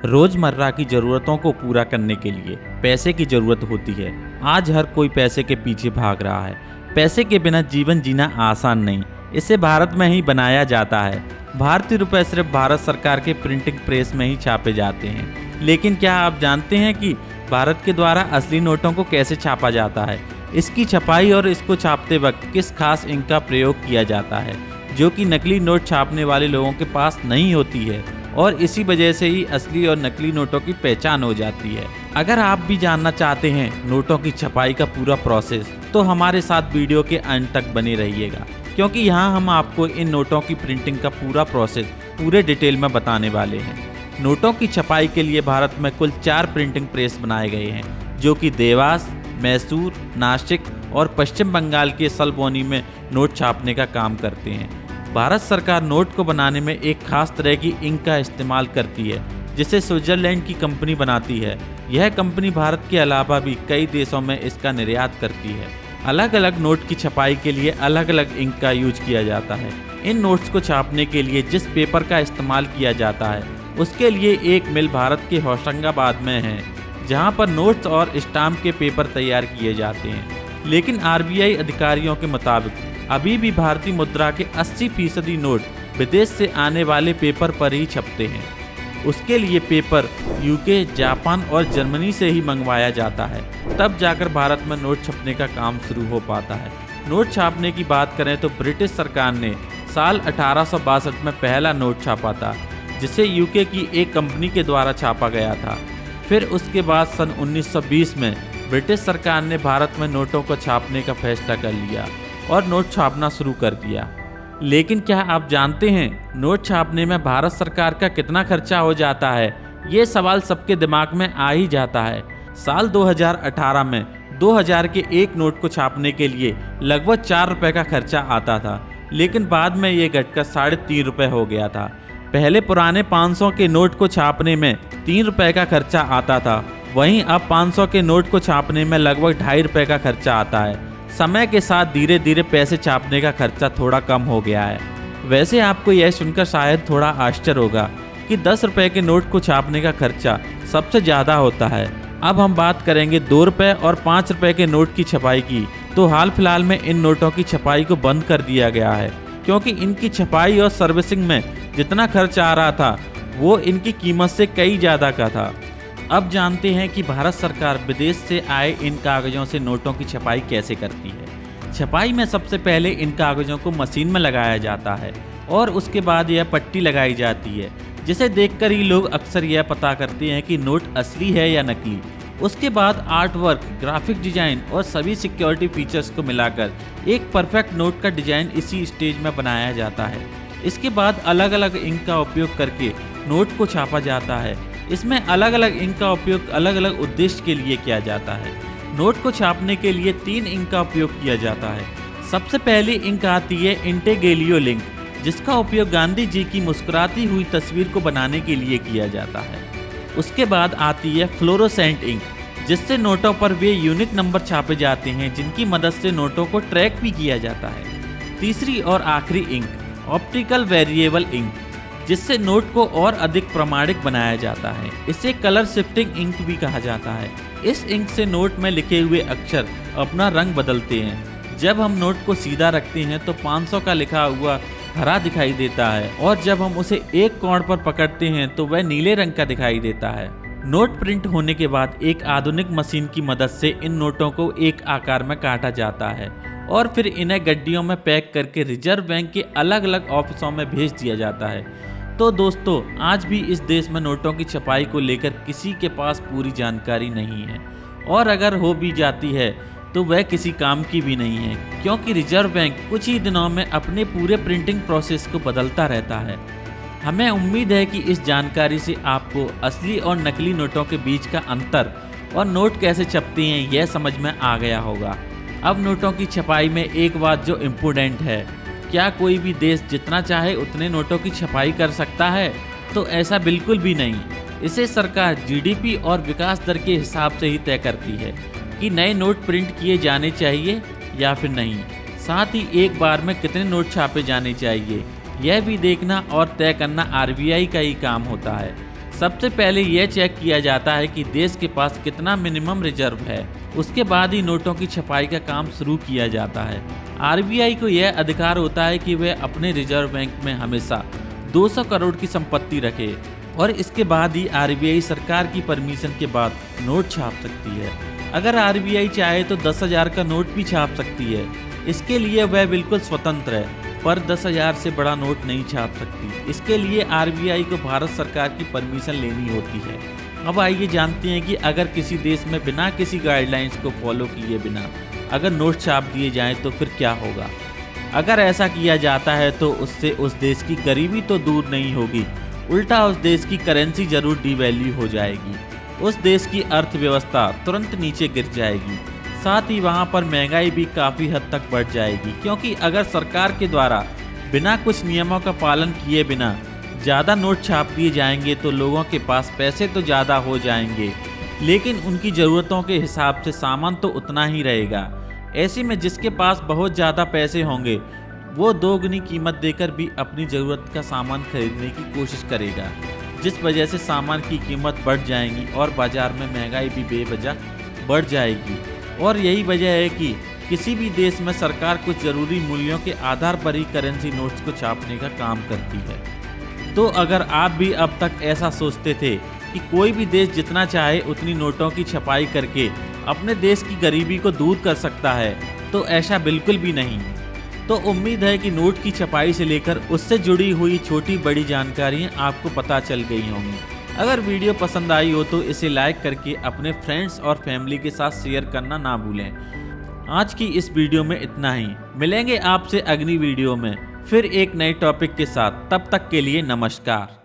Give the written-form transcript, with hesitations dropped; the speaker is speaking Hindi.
रोजमर्रा की जरूरतों को पूरा करने के लिए पैसे की जरूरत होती है। आज हर कोई पैसे के पीछे भाग रहा है। पैसे के बिना जीवन जीना आसान नहीं, इसे भारत में ही बनाया जाता है। भारतीय रुपए सिर्फ भारत सरकार के प्रिंटिंग प्रेस में ही छापे जाते हैं। लेकिन क्या आप जानते हैं कि भारत के द्वारा असली नोटों को कैसे छापा जाता है? इसकी छपाई और इसको छापते वक्त किस खास इंक का प्रयोग किया जाता है, जो कि नकली नोट छापने वाले लोगों के पास नहीं होती है, और इसी वजह से ही असली और नकली नोटों की पहचान हो जाती है। अगर आप भी जानना चाहते हैं नोटों की छपाई का पूरा प्रोसेस, तो हमारे साथ वीडियो के अंत तक बने रहिएगा, क्योंकि यहाँ हम आपको इन नोटों की प्रिंटिंग का पूरा प्रोसेस पूरे डिटेल में बताने वाले हैं। नोटों की छपाई के लिए भारत में कुल 4 प्रिंटिंग प्रेस बनाए गए हैं, जो कि देवास, मैसूर, नासिक और पश्चिम बंगाल के सलबोनी में नोट छापने का काम करते हैं। भारत सरकार नोट को बनाने में एक खास तरह की इंक का इस्तेमाल करती है, जिसे स्विट्जरलैंड की कंपनी बनाती है। यह कंपनी भारत के अलावा भी कई देशों में इसका निर्यात करती है। अलग अलग नोट की छपाई के लिए अलग अलग इंक का यूज किया जाता है। इन नोट्स को छापने के लिए जिस पेपर का इस्तेमाल किया जाता है, उसके लिए एक मिल भारत के होशंगाबाद में है, जहां पर नोट्स और स्टाम्प के पेपर तैयार किए जाते हैं। लेकिन आरबीआई अधिकारियों के मुताबिक अभी भी भारतीय मुद्रा के 80% नोट विदेश से आने वाले पेपर पर ही छपते हैं। उसके लिए पेपर यूके, जापान और जर्मनी से ही मंगवाया जाता है, तब जाकर भारत में नोट छपने का काम शुरू हो पाता है। नोट छापने की बात करें तो ब्रिटिश सरकार ने साल 1862 में पहला नोट छापा था, जिसे यूके की एक कंपनी के द्वारा छापा गया था। फिर उसके बाद सन 1920 में ब्रिटिश सरकार ने भारत में नोटों को छापने का फैसला कर लिया और नोट छापना शुरू कर दिया। लेकिन क्या आप जानते हैं नोट छापने में भारत सरकार का कितना खर्चा हो जाता है? ये सवाल सबके दिमाग में आ ही जाता है। साल 2018 में 2000 के एक नोट को छापने के लिए लगभग 4 रुपये का खर्चा आता था, लेकिन बाद में ये घटकर 3.5 रुपये हो गया था। पहले पुराने 500 के नोट को छापने में 3 रुपये का खर्चा आता था, वहीं अब 500 के नोट को छापने में लगभग 2.5 रुपये का खर्चा आता है। समय के साथ धीरे धीरे पैसे छापने का खर्चा थोड़ा कम हो गया है। वैसे आपको यह सुनकर शायद थोड़ा आश्चर्य होगा कि 10 रुपये के नोट को छापने का खर्चा सबसे ज़्यादा होता है। अब हम बात करेंगे 2 रुपये और 5 रुपये के नोट की छपाई की, तो हाल फिलहाल में इन नोटों की छपाई को बंद कर दिया गया है, क्योंकि इनकी छपाई और सर्विसिंग में जितना खर्च आ रहा था वो इनकी कीमत से कई ज़्यादा का था। अब जानते हैं कि भारत सरकार विदेश से आए इन कागज़ों से नोटों की छपाई कैसे करती है। छपाई में सबसे पहले इन कागज़ों को मशीन में लगाया जाता है और उसके बाद यह पट्टी लगाई जाती है, जिसे देखकर ही लोग अक्सर यह पता करते हैं कि नोट असली है या नकली। उसके बाद आर्ट वर्क, ग्राफिक डिजाइन और सभी सिक्योरिटी फीचर्स को मिलाकर एक परफेक्ट नोट का डिजाइन इसी स्टेज में बनाया जाता है। इसके बाद अलग अलग इंक का उपयोग करके नोट को छापा जाता है। इसमें अलग अलग इंक का उपयोग अलग अलग उद्देश्य के लिए किया जाता है। नोट को छापने के लिए 3 इंक का उपयोग किया जाता है। सबसे पहली इंक आती है इंटेग्रेलियो इंक, जिसका उपयोग गांधी जी की मुस्कुराती हुई तस्वीर को बनाने के लिए किया जाता है। उसके बाद आती है फ्लोरोसेंट इंक, जिससे नोटों पर वे यूनिक नंबर छापे जाते हैं, जिनकी मदद से नोटों को ट्रैक भी किया जाता है। तीसरी और आखिरी इंक ऑप्टिकल वेरिएबल इंक, जिससे नोट को और अधिक प्रमाणिक बनाया जाता है। इसे कलर शिफ्टिंग इंक भी कहा जाता है। इस इंक से नोट में लिखे हुए अक्षर अपना रंग बदलते हैं। जब हम नोट को सीधा रखते हैं तो 500 का लिखा हुआ हरा दिखाई देता है, और जब हम उसे एक कोण पर पकड़ते हैं तो वह नीले रंग का दिखाई देता है। नोट प्रिंट होने के बाद एक आधुनिक मशीन की मदद से इन नोटों को एक आकार में काटा जाता है और फिर इन्हें गड्डियों में पैक करके रिजर्व बैंक के अलग अलग ऑफिसों में भेज दिया जाता है। तो दोस्तों, आज भी इस देश में नोटों की छपाई को लेकर किसी के पास पूरी जानकारी नहीं है, और अगर हो भी जाती है तो वह किसी काम की भी नहीं है, क्योंकि रिजर्व बैंक कुछ ही दिनों में अपने पूरे प्रिंटिंग प्रोसेस को बदलता रहता है। हमें उम्मीद है कि इस जानकारी से आपको असली और नकली नोटों के बीच का अंतर और नोट कैसे छपते हैं यह समझ में आ गया होगा। अब नोटों की छपाई में एक बात जो इम्पोर्टेंट है, क्या कोई भी देश जितना चाहे उतने नोटों की छपाई कर सकता है? तो ऐसा बिल्कुल भी नहीं। इसे सरकार जीडीपी और विकास दर के हिसाब से ही तय करती है कि नए नोट प्रिंट किए जाने चाहिए या फिर नहीं। साथ ही एक बार में कितने नोट छापे जाने चाहिए, यह भी देखना और तय करना आरबीआई का ही काम होता है। सबसे पहले यह चेक किया जाता है कि देश के पास कितना मिनिमम रिजर्व है। उसके बाद ही नोटों की छपाई का काम शुरू किया जाता है। आरबीआई को यह अधिकार होता है कि वह अपने रिजर्व बैंक में हमेशा 200 करोड़ की संपत्ति रखे और इसके बाद ही आरबीआई सरकार की परमिशन के बाद नोट छाप सकती है। अगर आरबीआई चाहे तो 10,000 का नोट भी छाप सकती है। इसके लिए वह बिल्कुल स्वतंत्र है, पर 10,000 से बड़ा नोट नहीं छाप सकती। इसके लिए आरबीआई को भारत सरकार की परमिशन लेनी होती है। अब आइए जानते हैं कि अगर किसी देश में बिना किसी गाइडलाइंस को फॉलो किए बिना अगर नोट छाप दिए जाएं तो फिर क्या होगा। अगर ऐसा किया जाता है तो उससे उस देश की गरीबी तो दूर नहीं होगी, उल्टा उस देश की करेंसी जरूर डिवैल्यू हो जाएगी। उस देश की अर्थव्यवस्था तुरंत नीचे गिर जाएगी। साथ ही वहां पर महंगाई भी काफ़ी हद तक बढ़ जाएगी, क्योंकि अगर सरकार के द्वारा बिना कुछ नियमों का पालन किए बिना ज़्यादा नोट छाप दिए जाएंगे तो लोगों के पास पैसे तो ज़्यादा हो जाएंगे, लेकिन उनकी ज़रूरतों के हिसाब से सामान तो उतना ही रहेगा। ऐसे में जिसके पास बहुत ज़्यादा पैसे होंगे वो दोगुनी कीमत देकर भी अपनी ज़रूरत का सामान खरीदने की कोशिश करेगा, जिस वजह से सामान की कीमत बढ़ जाएगी और बाज़ार में महंगाई भी बेवजह बढ़ जाएगी। और यही वजह है कि किसी भी देश में सरकार कुछ ज़रूरी मूल्यों के आधार पर ही करेंसी नोट्स को छापने का काम करती है। तो अगर आप भी अब तक ऐसा सोचते थे कि कोई भी देश जितना चाहे उतनी नोटों की छपाई करके अपने देश की गरीबी को दूर कर सकता है, तो ऐसा बिल्कुल भी नहीं। तो उम्मीद है कि नोट की छपाई से लेकर उससे जुड़ी हुई छोटी बड़ी जानकारियाँ आपको पता चल गई होंगी। अगर वीडियो पसंद आई हो तो इसे लाइक करके अपने फ्रेंड्स और फैमिली के साथ शेयर करना ना भूलें। आज की इस वीडियो में इतना ही। मिलेंगे आपसे अगली वीडियो में फिर एक नए टॉपिक के साथ। तब तक के लिए नमस्कार।